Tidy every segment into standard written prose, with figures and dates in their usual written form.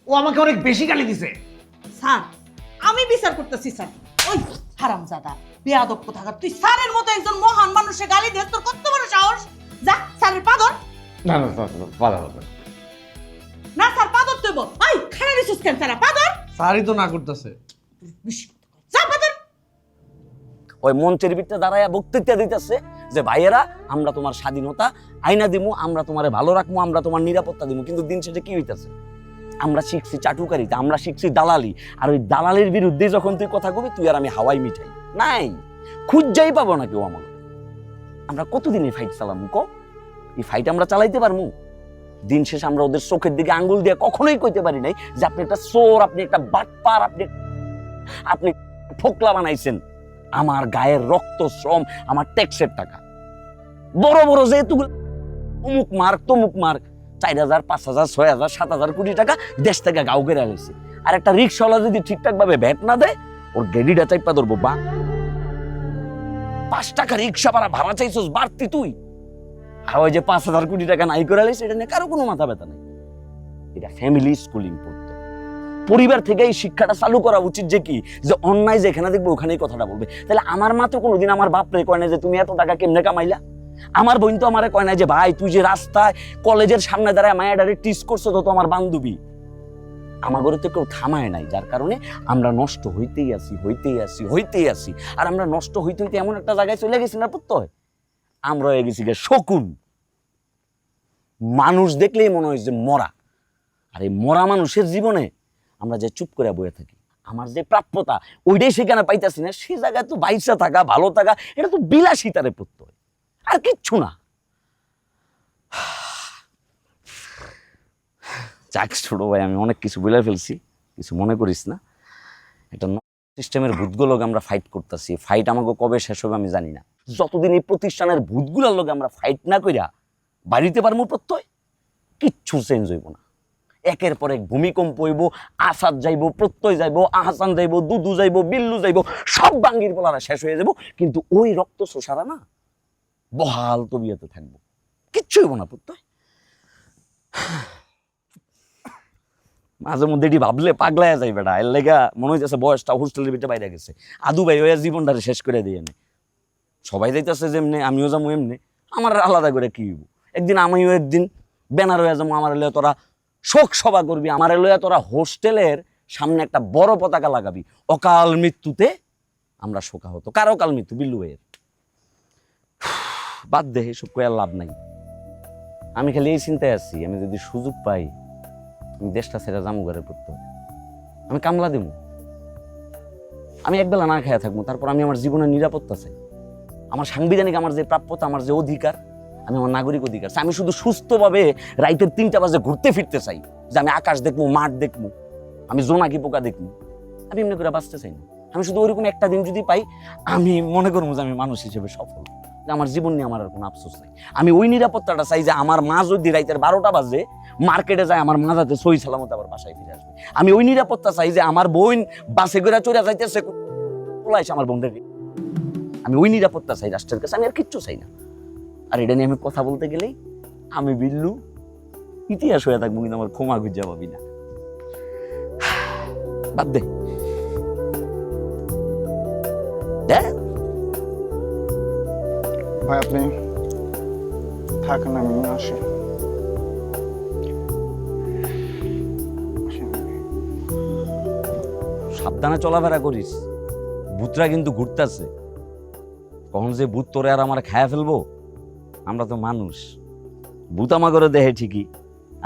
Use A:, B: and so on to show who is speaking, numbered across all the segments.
A: ও আমাকে অনেক বেশি গালি দিছে।
B: স্যার আমি বিচার করতেছি স্যার। ওই হারামজাদা বেয়াদব কোথাকার, তুই স্যারের মতো একজন মহান মানুষের গালি দিস, তোর কত বড় সাহস? যা স্যারের পাদর।
A: না না পাদর হবে
B: না স্যার পাদর দেব। এই খাড়া দিছিস কেন স্যার? পাদর।
A: স্যারই তো না করতেছে।
B: যা পাদর।
C: ওই মঞ্চের ভিতরে দাঁড়ায় বক্তৃতা দিতেছে যে ভাইয়েরা আমরা তোমার স্বাধীনতা আইনা দিমু, আমরা তোমারে ভালো রাখবো, আমরা তোমার নিরাপত্তা দিমু। কিন্তু দিন শেষে কি হইতেছে? আমরা শিখছি চাটুকারিতা, আমরা শিখছি দালালি। আর ওই দালালির বিরুদ্ধে যখন তুই কথা কবি, তুই আর আমি হাওয়াই মিঠাই নাই, খুঁজাই পাবো না কেউ আমার। আমরা কতদিন এই ফাইট চালামু ক? এই ফাইট আমরা চালাইতে পারবো? দিন শেষে আমরা ওদের চোখের দিকে আঙ্গুল দিয়ে কখনোই কইতে পারি নাই যে আপনি একটা চোর, আপনি একটা বাটপার, আপনি ফোকলা বানাইছেন। আমার গায়ের রক্ত, শ্রম, আমার ট্যাক্সের টাকা, বড় বড় যেহেতু অমুক মার্ক তমুক মার্ক, 4,000 5,000 6,000 7,000 কোটি টাকা দেশ থেকে গাও কেড়ে আনছে। আর একটা রিক্সাওয়ালা যদি ঠিকঠাক ভাবে ভ্যাট না দেয়, ওর গেডিটা চাইপা ধরবো। 5 টাকা রিক্সা ভাড়া চাইছস বাড়তি তুই, আর ওই যে 5,000 কোটি টাকা নাই করে আলিস, এটা নিয়ে কারো কোনো মাথা ব্যথা নেই। এটা ফ্যামিলি স্কুলিং পড়তো, পরিবার থেকে এই শিক্ষাটা চালু করা উচিত যে কি, যে অন্যায় যেখানে দেখবো ওখানেই কথাটা বলবে। তাহলে আমার মা তো কোনোদিন আমার বাপরে কয় না যে তুমি এত টাকা কেমনে কামাইলা। আমার বোন তো আমারে কয় না যে ভাই তুই যে রাস্তায় কলেজের সামনে দাঁড়ায় মায়াডারে টিস করছো তো আমার বান্ধবী। আমার ঘরে তো কেউ থামায় নাই, যার কারণে আমরা নষ্ট হইতেই আসি। আর আমরা নষ্ট হইতে হইতে এমন একটা জায়গায় চলে গেছি না প্রত্যয়, আমরা হয়ে গেছি শকুন। মানুষ দেখলেই মনে হয় যে মরা। আর এই মরা মানুষের জীবনে আমরা যে চুপ করে বয়ে থাকি, আমার যে প্রাপ্যতা ওইটাই সেখানে পাইতাছি না, সে জায়গায় তো বাইসা থাকা, ভালো থাকা, এটা তো বিলাসিতারে প্রত্যয়, আর কিচ্ছু না। যাক ছোট ভাই, আমি অনেক কিছু বলে ফেলছি, কিছু মনে করিস না। একটা সিস্টেমের ভূতগুলোকে আমরা ফাইট করতেছি। ফাইট আমাকে কবে শেষ হবে আমি জানি না। যতদিন এই প্রতিষ্ঠানের ভূতগুলোর লোক আমরা ফাইট না কইরা বাড়িতে পারবো প্রত্যয়, কিচ্ছু চেঞ্জ হইব না। একের পর এক ভূমিকম্প হইব, আসাদ যাইব, প্রত্যয় যাইব, আহসান যাইব, দুদু যাইব, বিল্লু যাইব, সব বাঙ্গির বলারা শেষ হয়ে যাব। কিন্তু ওই রক্ত শোষারা না বহাল তবিয়তে থাকবো, কিচ্ছু হইব না প্রত্যয়। মাঝে মধ্যে এটি ভাবলে পাগলায় যাই বেটা, এর লেগা মনে হইতেছে বয়সটা হোস্টেলের ভিতরে বাইরে গেছে। আদু ভাই ওই জীবনটারে শেষ করে দিয়ে নে। সবাই যাইতেছে যেমনি, আমিও যাবো এমনি, আমার আলাদা করে কি হইব। একদিন আমিও একদিন ব্যানার হয়ে যাবো, আমার লইয়া তোরা শোক সভা করবি, আমার লইয়া তোরা হোস্টেলের সামনে একটা বড় পতাকা লাগাবি। অকাল মৃত্যুতে আমরা শোকাহত। কার অকাল মৃত্যু? বিল্লু ভাইয়ের। বাদ দে, এসব কয়ার লাভ নাই। আমি খালি এই চিন্তায় আছি, আমি যদি সুযোগ পাই আমি দেশটা ছেড়ে যাবো ঘরে পড়তে, আমি কামলা দেবো, আমি একবেলা না খাইয়া থাকবো, তারপর আমি আমার জীবনের নিরাপত্তা চাই, আমার সাংবিধানিক আমার যে প্রাপ্যতা, আমার যে অধিকার, আমি আমার নাগরিক অধিকার চাই। আমি শুধু সুস্থভাবে রাইতের 3টা বাজে ঘুরতে ফিরতে চাই, যে আমি আকাশ দেখবো, মাঠ দেখবো, আমি জোনাকি পোকা দেখবো। আমি এমনি করে বাঁচতে চাই না। আমি শুধু ওইরকম একটা দিন যদি পাই, আমি মনে করবো যে আমি মানুষ হিসেবে সফল, যে আমার জীবন নিয়ে আমার আর কোনো আফসোস নাই। আমি ওই নিরাপত্তাটা চাই যে আমার মা যদি রাইতের 12টা বাজে মার্কেটে যায়, আমার মা যাতে সই সালামত আবার বাসায় ফিরে আসবে। আমি ওই নিরাপত্তা চাই যে আমার বোন বাসে করে চলে যাইতেছে, পোলাইছে আমার বোনদের, আমি ওই নিরাপত্তা চাই রাষ্ট্রের কাছে, আমি আর কিচ্ছু চাই না। আর এটা নিয়ে আমি কথা বলতে গেলেই আমি বিল্লু ইতিহাস হয়ে থাকবো, কিন্তু আমার ক্ষমা খুঁজে পাবি না। বাদ দে।
D: ভাই আপনি থাকেন, আমি আসি।
C: সাবধানে চলাফেরা করিস, ভূতরা কিন্তু ঘুরতেছে, কখন যে ভূত তোরে আর আমার খায়া ফেলবো। আমরা তো মানুষ, ভূত আমাগরে দেখে ঠিকই,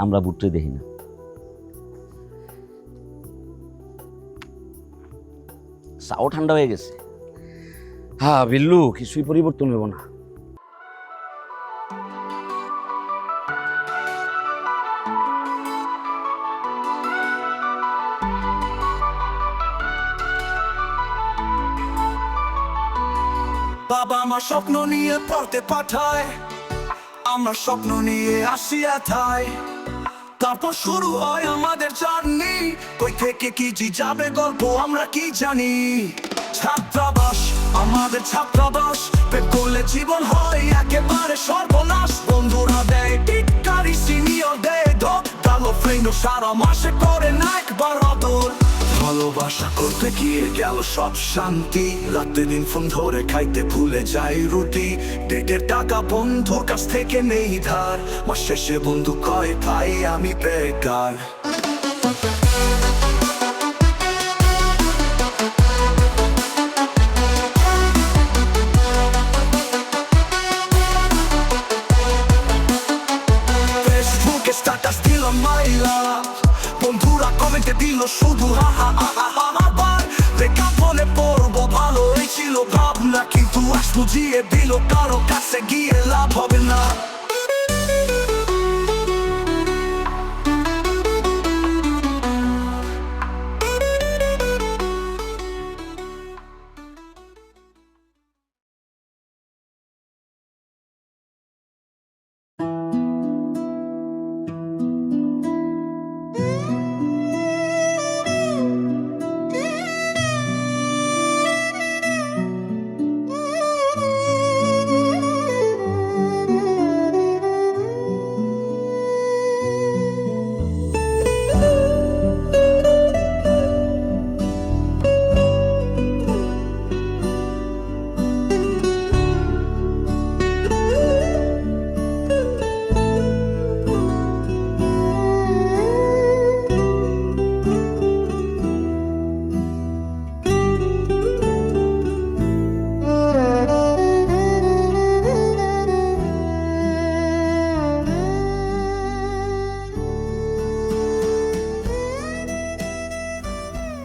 C: আমরা ভূতরে দেখি না। চাও ঠান্ডা হয়ে গেছে। হ্যাঁ বিল্লু, কিছুই পরিবর্তন হইব না।
E: বাবা আমার স্বপ্ন নিয়ে পড়তে পাঠায়, আমরা স্বপ্ন নিয়ে আসি এথায়, তারপর শুরু হয় আমাদের জার্নি। কই থেকে কি যাবে গল্প আমরা কি জানি। ছাত্রাবাস আমাদের ছাত্রাবাস, পেট করলে জীবন হয় একেবারে সর্বনাশ। বন্ধুরা দেয় টিটকারি, সিনিয়র দেয় ধপ, কালো ফ্রেন্ড সারা মাসে করে না একবার আদর। ভালোবাসা করতে গিয়ে গেল সব শান্তি, রাতে দিন ফোন ধরে খাইতে ভুলে যাই রুটি। ডেটের টাকা বন্ধুর কাছ থেকে নেই ধার, মাস শেষে বন্ধু কয় ভাই আমি বেকার। ফেসবুকে স্ট্যাটাস দিলাম মাইলা, বন্ধুরা কমেন্টে দিল শুধু হা হা হা হা হা। আবার দেখা মনে পড়বো ভালোই ছিল ভাবনা, কিন্তু আজ বুঝিয়ে দিল কারো কাছে গিয়ে লাভ হবে না।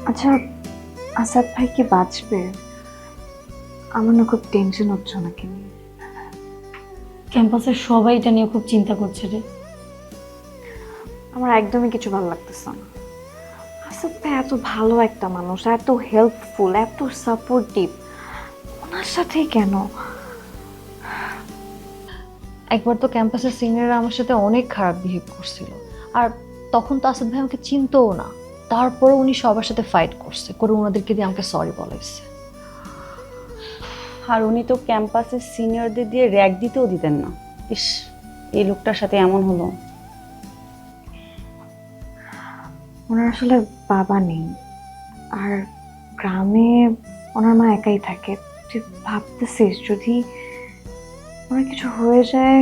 F: আচ্ছা, আসাদ ভাই কি বাঁচবে? আমার না খুব টেনশন হচ্ছে ওনাকে নিয়ে।
G: ক্যাম্পাসের সবাই এটা নিয়ে খুব চিন্তা করছে রে।
F: আমার একদমই কিছু ভালো লাগতেছে না। আসাদ ভাই এত ভালো একটা মানুষ, এত হেল্পফুল, এত সাপোর্টিভ, ওনার সাথে কেন?
G: একবার তো ক্যাম্পাসের সিনিয়ররা আমার সাথে অনেক খারাপ বিহেভ করছিল, আর তখন তো আসাদ ভাই আমাকে চিনতও না। তারপরে উনি সবার সাথে ফাইট করছে, করে ওনাদেরকে দিয়ে আমাকে সরি বলাইছে।
H: আর উনি তো ক্যাম্পাসের সিনিয়রদের দিয়ে র্যাগ দিতেও দিতেন না। ইস, এই লোকটার সাথে এমন হলো।
F: ওনার আসলে বাবা নেই, আর গ্রামে ওনার মা একাই থাকে। তুই ভাবতেছিস যদি ওনার কিছু হয়ে যায়,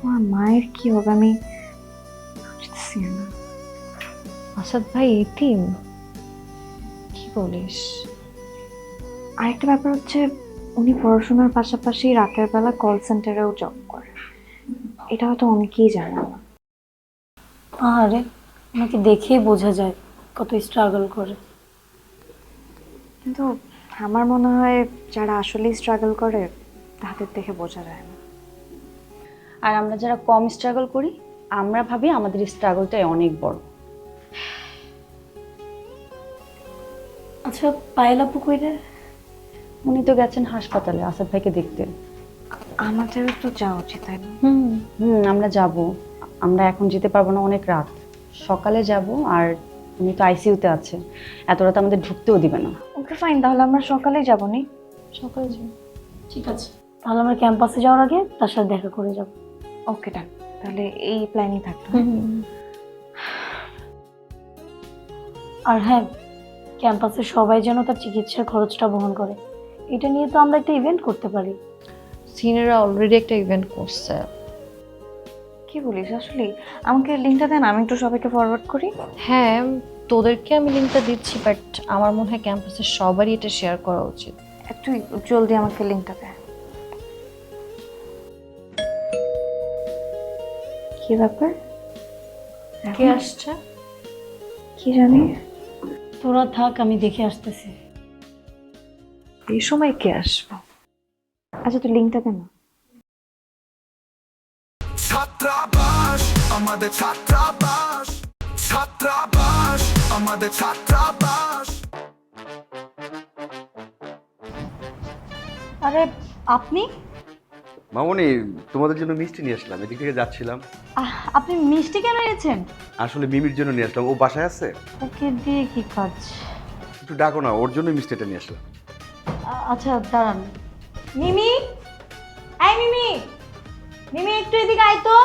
F: আমার মায়ের কি হবে? আমি বুঝতেছি না।
G: আসাদ ভাই এতিম? কি বলিস?
F: আরেকটা ব্যাপার হচ্ছে, উনি পড়াশোনার পাশাপাশি রাতের বেলা কল সেন্টারেও জব করে। এটা হয়তো অনেকেই জানে না।
G: আরে ওনাকে দেখেই বোঝা যায় কত স্ট্রাগল করে।
F: কিন্তু আমার মনে হয় যারা আসলেই স্ট্রাগল করে তাদের দেখে বোঝা যায় না।
H: আর আমরা যারা কম স্ট্রাগল করি, আমরা ভাবি আমাদের স্ট্রাগলটাই অনেক বড়।
G: আচ্ছা, পায়েল আপু কইরে?
H: উনি তো গেছেন হাসপাতালে আসাদ ভাইকে দেখতে।
F: আমাদেরও তো যাওয়া উচিত, তাই না?
H: আমরা যাব। আমরা এখন যেতে পারবো না, অনেক রাত। সকালে যাব। আর উনি তো আইসিইউতে আছে, এত রাত আমাদের ঢুকতেও দিবে না।
F: ওকে ফাইন, তাহলে আমরা সকালেই যাবো নি?
G: সকালে যাব, ঠিক আছে। তাহলে আমরা ক্যাম্পাসে যাওয়ার আগে তার সাথে দেখা করে যাব।
F: ওকে ডান, তাহলে এই প্ল্যানই থাকতো।
G: আর হ্যাঁ, ক্যাম্পাসে সবাই যেন তার চিকিৎসার খরচটা বহন করে। এটা নিয়ে তো আমরা একটা ইভেন্ট করতে পারি। সিনিয়ররা অলরেডি একটা ইভেন্ট করছে।
F: কি বলিস? আসলে আমাকে লিঙ্কটা দেন, আমি একটু সবাইকে ফরওয়ার্ড করি।
G: হ্যাঁ, তোদেরকে আমি লিঙ্কটা দিচ্ছি, বাট আমার মনে হয় ক্যাম্পাসের সবারই এটা শেয়ার করা উচিত।
F: একটু জলদি আমাকে লিঙ্কটা দে। কি ব্যাপার?
G: কে আসছে?
F: কি জানি।
G: তোরা থাক, আমি দেখে আসতেছি।
F: এই সময় কে আসবে? আচ্ছা, তুই লিঙ্কটা দে না।
E: ছাত্রাবাস আমাদের, ছাত্রাবাস, ছাত্রাবাস আমাদের, ছাত্রাবাস।
B: আরে আপনি?
I: মামনি, তোমাদের জন্য মিষ্টি নিয়ে আসলাম, এদিক থেকে যাচ্ছিলাম।
B: আপনি মিষ্টি কেন এনেছেন?
I: আসলে মিমির জন্য নিয়ে আসলাম, ও বাসায় আছে।
B: ওকে দিয়ে কি কাজ?
I: একটু ডাকো না, ওর জন্য মিষ্টিটা নিয়ে আসলাম।
B: আচ্ছা দাঁড়ান। মিমি, এই মিমি, মিমি একটু এদিকে আয় তো।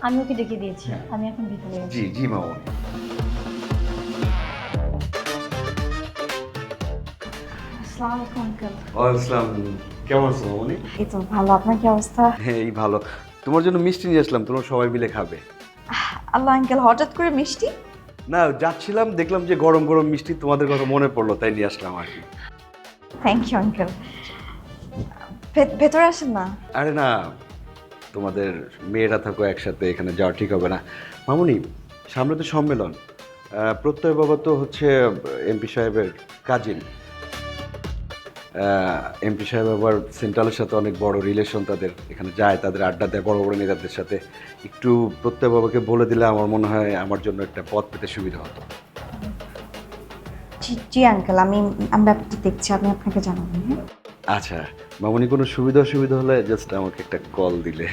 H: আমি ওকে ডেকে দিয়েছি, আমি এখন ভিতরে যাচ্ছি।
I: জি জি মামনি।
F: আসসালামু আলাইকুম আঙ্কেল।
I: আসসালাম, কেমন আছো মামনি?
F: এই তো ভালো, আপনার কি অবস্থা?
I: হ্যাঁ এই ভালো। তোমার জন্য মিষ্টি নিয়ে আসলাম, তোমরা সবাই মিলে খাবে।
F: আল্লাহ আঙ্কেল, হঠাৎ করে মিষ্টি?
I: না যাচ্ছিলাম দেখলাম যে গরম গরম মিষ্টি, তোমাদের কথা মনে পড়লো তাই নিয়ে আসলাম আর কি।
F: Thank you uncle. ভেতরে আসেন না।
I: আরে না, তোমাদের মেয়েরা থাকো একসাথে, এখানে যাওয়া ঠিক হবে না। মামুনি, সামনে তো সম্মেলন, প্রত্যয় বাবা তো হচ্ছে এমপি সাহেবের কাজিন। এমপি সাহেব আবার সেন্ট্রালের সাথে অনেক বড় রিলেশন, তাদের এখানে যায়, তাদের আড্ডা দেয় বড় বড় নেতাদের সাথে। একটু প্রত্যয় বাবাকে বলে দিলে আমার মনে হয় আমার জন্য একটা পথ পেতে সুবিধা হতো।
F: জি জি আঙ্কেল, আমি ব্যাপারটা দেখছি, আমি আপনাকে জানাবো। হ্যাঁ
I: আচ্ছা মামুনি, কোনো সুবিধা হলে জাস্ট আমাকে একটা কল দিলে।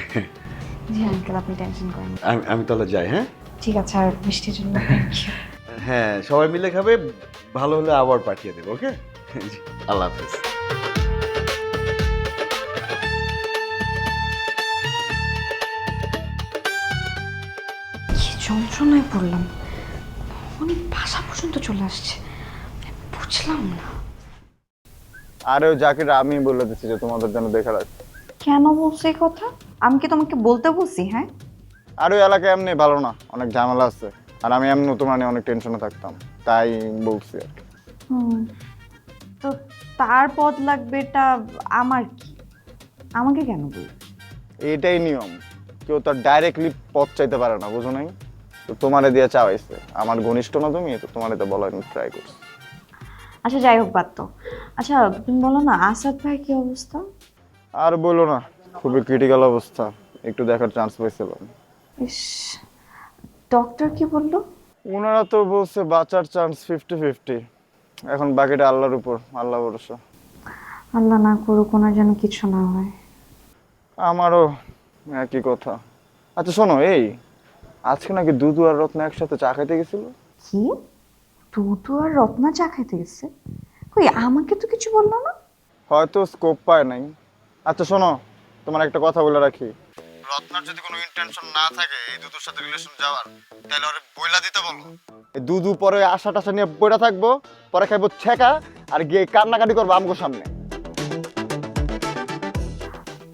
F: জি আঙ্কেল, আপনি টেনশন করেন না।
I: আমি তাহলে যাই। হ্যাঁ
F: ঠিক আছে, আর মিষ্টির জন্য থ্যাংক ইউ।
I: হ্যাঁ সবাই মিলে খাবে, ভালো হলে আবার পাঠিয়ে দেবো। ওকে, আল্লাহ হাফেজ।
F: কি যন্ত্রণায় পড়লাম, অনেক ভাষা পর্যন্ত চলে আসছে, বুঝলাম না।
D: আরে ওই জাকির আমি বলে দিচ্ছি যে তোমাদের জন্য দেখে রাখছি।
F: কেন বলছো এই কথা? আমি কি তোমাকে বলতে বলছি? হ্যাঁ,
D: আর ওই এলাকা এমনি ভালো না, অনেক ঝামেলা আছে, আর আমি এমনি তোমার নিয়ে অনেক টেনশনে থাকতাম, তাই বলছি আর কি।
F: তো তার পথ লাগবে, এটা আমার কি? আমাকে কেন বলবে?
D: এইটাই নিয়ম, কেউ তো ডাইরেক্টলি পথ চাইতে পারে না, বুঝো নাই? তো তোমারে দিয়ে চাওয়াইছে, আমার ঘনিষ্ঠ না তুমি, তো তোমারে তো বলার ট্রাই করছি।
F: আচ্ছা যাই হোক, বাদ তো। আচ্ছা তুমি বলো না, আসাদ ভাই কি অবস্থা?
D: আর বলো না, খুবই ক্রিটিক্যাল অবস্থা, একটু দেখার চান্স পাইছিলাম।
F: ইস, ডক্টর কি বললো?
D: ওনারা তো বলছে বাঁচার চান্স 50-50, এখন বাকিটা আল্লাহর উপর, আল্লাহ ভরসা।
F: আল্লাহ না করুক, ওনার যেন কিছু না হয়।
D: আমারও একই কথা। আচ্ছা শোনো, এই আজকে নাকি দুদু আর রত্না একসাথে চা খাইতে গেছিল।
F: কি? টুটু আর রত্না চা খাইতে গেছে? কই, আমাকে তো কিছু বললো না।
D: হয়তো স্কোপ পায় নাই। আচ্ছা শোনো, তোমার একটা কথা বলে রাখি, রত্নার যদি কোনো ইন্টেনশন না থাকে এই দুদুর সাথে রিলেশন যাওয়ার, তাহলে ওরে বইলা দিতে বলো। এই দুদু পরে আশা টাশা নিয়ে বইটা থাকবো, পরে খাইবো ছেঁকা, আর গিয়ে কান্নাকাটি করবো আমগো সামনে।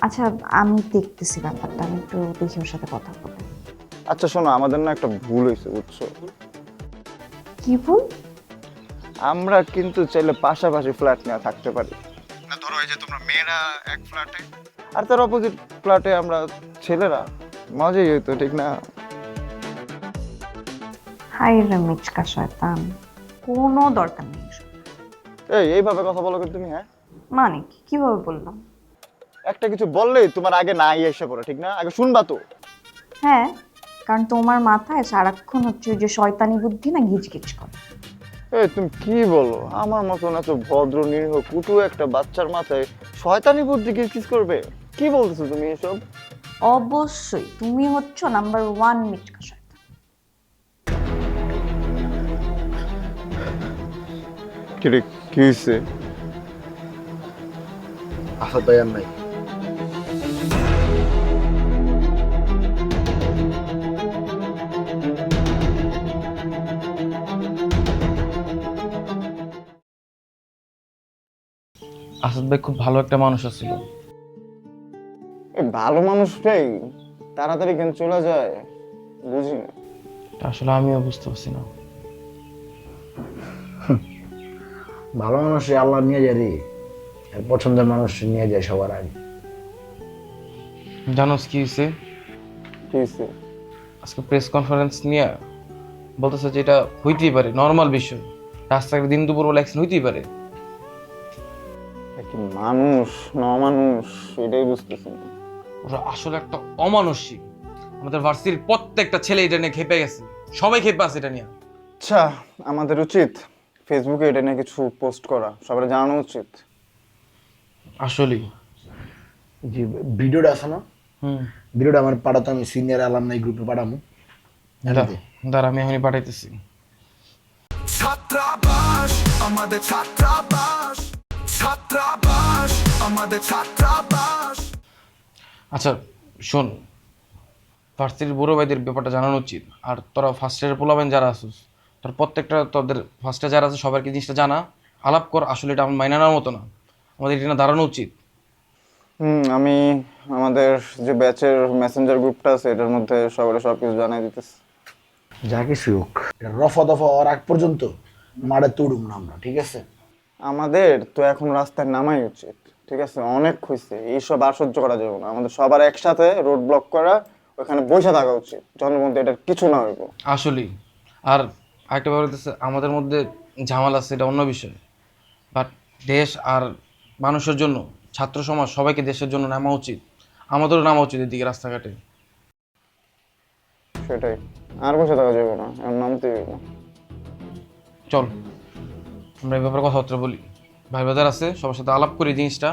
F: আচ্ছা আমি দেখতেছি ব্যাপারটা, আমি একটু দেখি ওর সাথে কথা বলে।
D: আচ্ছা শোনো, আমাদের না একটা ভুল হয়েছে বুঝছো?
F: কি ভুল?
D: আমরা কিন্তু চাইলে পাশাপাশি ফ্ল্যাট নিয়ে থাকতে পারি না। ধরো এই যে তোমরা মেয়েরা এক ফ্ল্যাটে, আর তার অপোজিট ফ্ল্যাটে আমরা ছেলেরা, মজাই হইতো, ঠিক না?
F: হাই রে মিচকা শয়তান, কোনো দরকার নেই এসব।
D: এইভাবে কথা বলো কিন্তু তুমি। হ্যাঁ
F: মানে কি? কিভাবে বললাম?
D: একটা কিছু বললেই তোমার আগে না এসে পড়ে, ঠিক না? আগে শুনবা তো।
F: হ্যাঁ, কারণ তোমার মাথায় সারাক্ষণ হচ্ছে ওই যে শয়তানি বুদ্ধি না, গিজ গিজ করে।
D: তুমি কি বলো? আমার মতন এত ভদ্র নিরীহ কুটু একটা বাচ্চার মাথায় শয়তানি বুদ্ধি কিস করবে? কি বলতেছো তুমি এসব?
F: অবশ্যই তুমি হচ্ছ নাম্বার 1 মিচকা শয়তান।
D: কি রে, কি হয়েছে?
A: আসাদ ভাই আর নাই।
J: আসাদ ভাই খুব ভালো একটা মানুষ ছিল।
D: এই ভালো মানুষটাই তাড়াতাড়ি কেন চলে যায় বুঝি না।
J: আসলে আমিও বুঝতে পারছি না।
A: ভালো মানুষই আল্লাহ নিয়ে যায় রে, আর পছন্দের মানুষ নিয়ে যায় সবার আগে।
J: জানোস কি হয়েছে?
D: কি হয়েছে?
J: আজকে প্রেস কনফারেন্স নিয়ে বলতেছে যে এটা হইতেই পারে, নর্মাল বিষয়, রাস্তায় দিন দুপুর বেলা অ্যাক্সিডেন্ট হইতেই পারে।
D: কি মানুষ না মানুষ এটাই বুঝতেছি না।
J: ওরা আসলে একটা অমানসিক। আমাদের ভার্সিটির প্রত্যেকটা ছেলে এটা নিয়ে খেপে গেছে, সবাই খেপে আছে এটা নিয়ে।
D: আচ্ছা আমাদের উচিত ফেসবুকে এটা নিয়ে কিছু পোস্ট করা, সবার জানানো উচিত।
J: আসলেই
A: যে ভিডিওটা আছে না, ভিডিওটা আমার পাঠাতো, আমি সিনিয়র অ্যালামনাই গ্রুপে পাঠাবো।
J: দাঁড়া আমি এখনই পাঠাইতেছি।
E: ছাত্রাবাস আমাদের, ছাত্রাবাস, ছাত্রাবাস আমাদের, ছাত্রাবাস।
J: আচ্ছা শোন, ভার্সিটির বড় ভাইদের ব্যাপারটা জানানো উচিত। আর তোরা ফার্স্ট ইয়ারের পোলাবেন যারা আসুস, তোর প্রত্যেকটা তোদের ফার্স্ট ইয়ার যারা আছে সবাইকে জিনিসটা জানা, আলাপ কর। আসলে এটা আমার মাইনা নেওয়ার মতো না, আমাদের এটা দাঁড়ানো উচিত।
D: আমি আমাদের যে ব্যাচের মেসেঞ্জার গ্রুপটা আছে এটার মধ্যে সবার সব কিছু জানাই দিতেছি।
A: যা কিছু হোক, এটা রফা দফা হওয়ার আগ পর্যন্ত মারে তুড়ুম না আমরা, ঠিক আছে?
D: আমাদের তো এখন রাস্তায় নামাই উচিত, ঠিক আছে? অনেক হয়েছে, এইসব আর সহ্য করা যাবে না। আমাদের সবার একসাথে রোড ব্লক করা, ওখানে বসে থাকা উচিত, জনমধ্যে এটার কিছু না হইব।
J: আসলেই। আর আরেকটা ব্যাপার হচ্ছে, আমাদের মধ্যে ঝামেলা আছে এটা অন্য বিষয়, বাট দেশ আর মানুষের জন্য, ছাত্র সমাজ সবাইকে দেশের জন্য নামা উচিত। আমাদেরও নামা উচিত এদিকে রাস্তাঘাটে।
D: সেটাই, আর বসে থাকা যাবে না, এর নামতে হইব।
J: চল আমরা এই ব্যাপারে কথাবার্তা বলি, ভাই বাজার আছে সবার সাথে আলাপ করি জিনিসটা।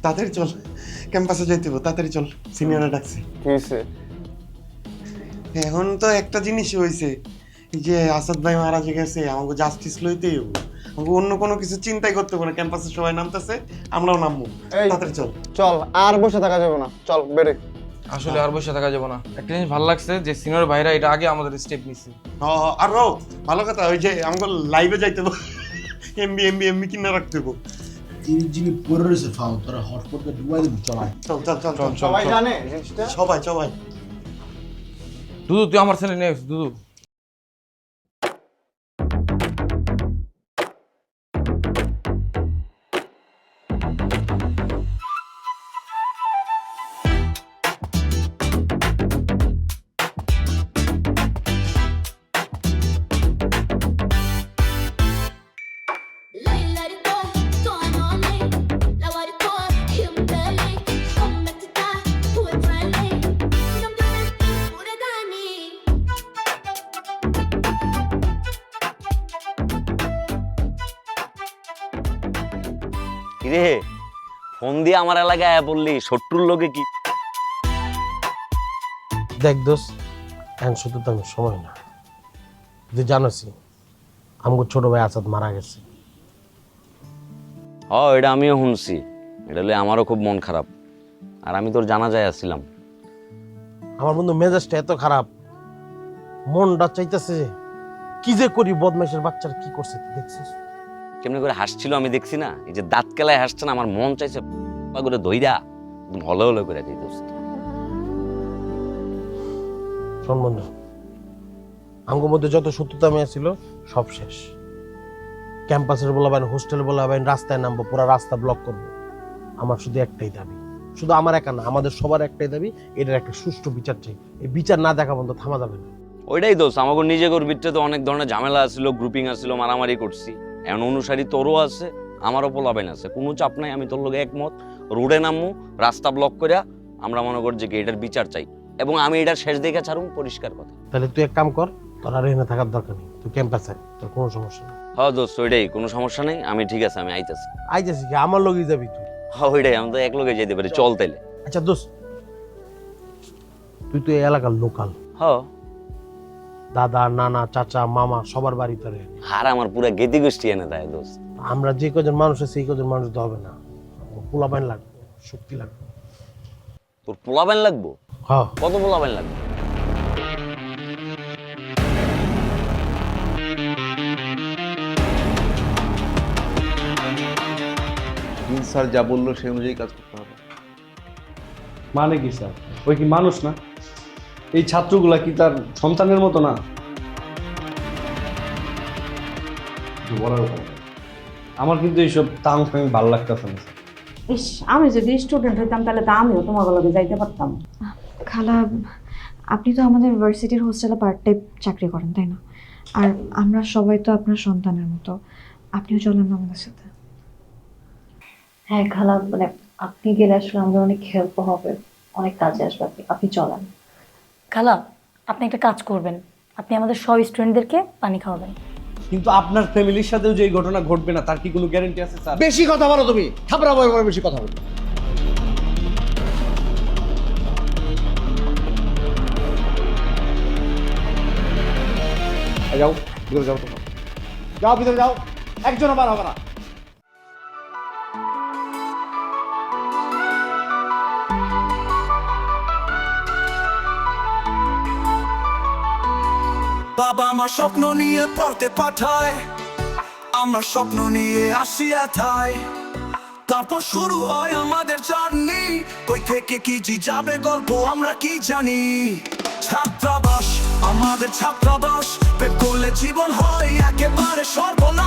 K: তাড়াতাড়ি চল, ক্যাম্পাসে যাইতে হবে, তাড়াতাড়ি চল, সিনিয়ররা ডাকছে।
D: কি হয়েছে?
K: এখন তো একটা জিনিসই হয়েছে, যে আসাদ ভাই মারা গেছে, আমাকে জাস্টিস লইতেই হবে, আমাকে অন্য কোনো কিছু চিন্তাই করতে হবে না। ক্যাম্পাসে সবাই নামতেছে, আমরাও নামবো, তাড়াতাড়ি চল।
D: চল, আর বসে থাকা যাবে না, চল বেরে।
J: আসলে আর বসে থাকা যাবে না। একটা জিনিস ভালো লাগছে যে সিনিয়র ভাইরা এটা আগে আমাদের স্টেপ নিচ্ছে।
K: আর ভালো কথা, ওই যে আমাকে লাইভে যাইতে হবে, এমবি কিনে রাখতে হবে।
A: যিনি পড়ে রয়েছে ফাও, তোরা হটপটকে ডুবাই দিবি, চলাই।
K: চল চল চল চল,
D: সবাই জানে জিনিসটা?
K: সবাই সবাই।
J: দুদু তুই আমার ছেলে নিয়ে দুদু।
C: কিরে ফোন দিয়ে আমার এলাকায় আয়া বললি, শত্রুর লোকে কি?
L: দেখ দোষ, এখন শুধু তো আমি সময় না, তুই জানোসই আমার ছোট ভাই আসাদ মারা গেছে।
C: এটা আমিও শুনছি, এটা হলে আমারও খুব মন খারাপ। আর আমি তোর জানাজায় আসছিলাম।
L: আমার বন্ধু মেজাজটা এত খারাপ, মনটা চাইতেছে যে কি যে করি, বদমাইশের বাচ্চারা কি করছে তুই দেখছিস?
C: কেমনি করে হাসছিল আমি দেখছি না, এই যে দাঁত কেলায় হাসছে না, আমার মন চাইছে করে দইরা একদম হলে হলে করে দিই দোস্ত।
L: শোন বন্ধু, আমার মধ্যে যত শত্রুতা ছিল সব শেষ। ক্যাম্পাসের বলাবেন, হোস্টেল বলাবেন, রাস্তায় নামবো, পুরো রাস্তা ব্লক করবো। আমার শুধু একটাই দাবি, শুধু আমার একা না, আমাদের সবার একটাই দাবি, এটার একটা সুষ্ঠু বিচার চাই। এই বিচার না দেখা পর্যন্ত থামা যাবে না।
C: ওইটাই দোস্ত, আমাকে নিজে ভিতরে তো অনেক ধরনের ঝামেলা আসছিল, গ্রুপিং আসছিল, মারামারি করছি। এমন অনুসারী তোরও আছে, আমারও পোলাবেন আছে, কোনো চাপ নাই। আমি তোর লোক একমত, রোডে নামবো, রাস্তা ব্লক করে আমরা মনে করি যে এটার বিচার চাই, এবং আমি এটার শেষ দেখে ছাড়ুম, পরিষ্কার কথা।
L: তাহলে তুই এক কাম কর, তোর আর এখানে থাকার দরকার নেই, তুই ক্যাম্পাসে, তোর কোনো সমস্যা নেই।
C: হ্যাঁ দোস্ত, ওইটাই, কোনো সমস্যা নেই। আমি ঠিক আছে, আমি আইতেছি।
L: আইতেছি কি, আমার লগেই যাবি তুই?
C: হ্যাঁ ওইটাই, আমি তো এক লোকে যেতে পারি, চল তাইলে।
L: আচ্ছা দোস্ত, তুই তো এই এলাকার লোকাল,
C: হ্যাঁ
L: দাদা, নানা, চাচা, মামা সবার বাড়িতে রে।
C: আর আমার পুরা গেদি গোষ্ঠী এনে দেয় দোস্ত।
L: আমরা যে কজন মানুষ আছে সেই কজন মানুষ তো হবে না, পোলাপাইন লাগবে, শক্তি লাগবে।
C: তোর পোলাবেন লাগবো?
L: হ্যাঁ।
C: কত পোলাবেন লাগবে?
I: স্যার যা বললো সেই অনুযায়ী কাজ করতে হবে।
M: মানে কি স্যার, ওই কি মানুষ না? এই ছাত্রগুলা কি তার সন্তানের মতো না? আমার কিন্তু এইসব তাং ফাং ভালো লাগতেছে না।
H: ইস, আমি যদি স্টুডেন্ট হইতাম তাহলে তো আমিও তোমার লগে যাইতে পারতাম।
F: খালা, আপনি তো আমাদের ইউনিভার্সিটির হোস্টেলে পার্ট টাইম চাকরি করেন, তাই না? আর আমরা সবাই তো আপনার সন্তানের মতো, আপনিও চলেন না আমাদের সাথে।
G: হ্যাঁ খালা, মানে আপনি গেলে আসলে আমাদের অনেক হেল্প হবে, অনেক কাজে আসবে। আপনি চলেন।
N: খালা, আপনি একটা কাজ করবেন, আপনি আমাদের সব স্টুডেন্টদেরকে পানি খাওয়াবেন।
M: কিন্তু আপনার ফ্যামিলির সাথেও যে এই ঘটনা ঘটবে না তার কি কোনো গ্যারান্টি আছে স্যার?
A: বেশি কথা বলো তুমি, থাপড়া বয় বয় বেশি কথা বলো।
K: যাও ভিতরে যাও, তোমরা যাও ভিতরে যাও, একজনও বার হবে না।
E: বাবা মা স্বপ্ন নিয়ে পড়তে পাঠায়, আমরা স্বপ্ন নিয়ে আসি এথায়। তারপর শুরু হয় আমাদের জার্নি, কই থেকে কি যাবে গল্প আমরা কি জানি। ছাত্রাবাস আমাদের ছাত্রাবাস, পেট করলে জীবন হয় একেবারে সর্বনাশ।